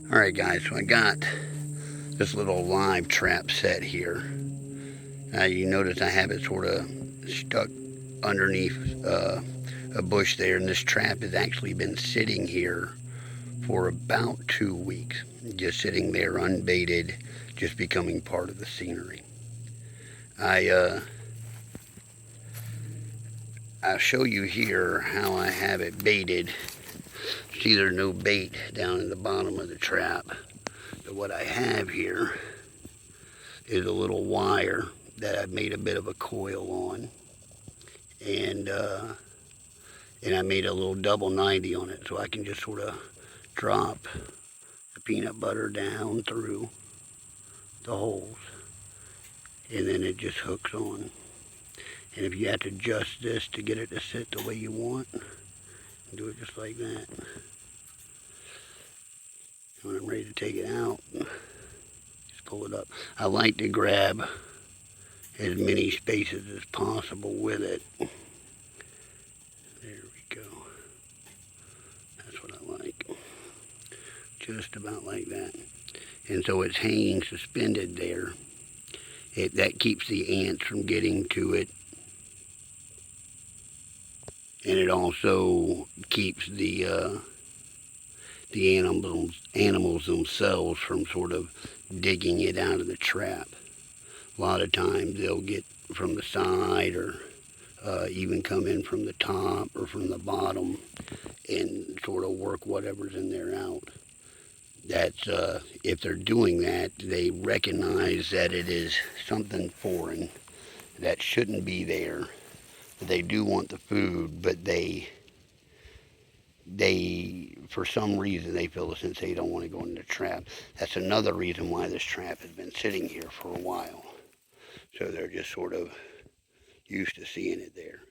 Alright guys, so I got this little live trap set here. You notice I have it sort of stuck underneath a bush there, and this trap has actually been sitting here for about 2 weeks. Just sitting there unbaited, just becoming part of the scenery. I'll show you here how I have it baited. See, there's no bait down in the bottom of the trap. But what I have here is a little wire that I've made a bit of a coil on. And I made a little double 90 on it, so I can just sort of drop the peanut butter down through the holes. And then it just hooks on. And if you have to adjust this to get it to sit the way you want, do it just like that. When I'm ready to take it out, just pull it up. I like to grab as many spaces as possible with it. There we go. That's what I like. Just about like that. And so it's hanging suspended there. That keeps the ants from getting to it. And it also keeps the animals themselves from sort of digging it out of the trap. A lot of times they'll get from the side, or even come in from the top or from the bottom and sort of work whatever's in there out. That's if they're doing that, they recognize that it is something foreign that shouldn't be there. They do want the food, but they for some reason they feel as since they don't want to go in the trap. That's another reason why this trap has been sitting here for a while. So they're just sort of used to seeing it there.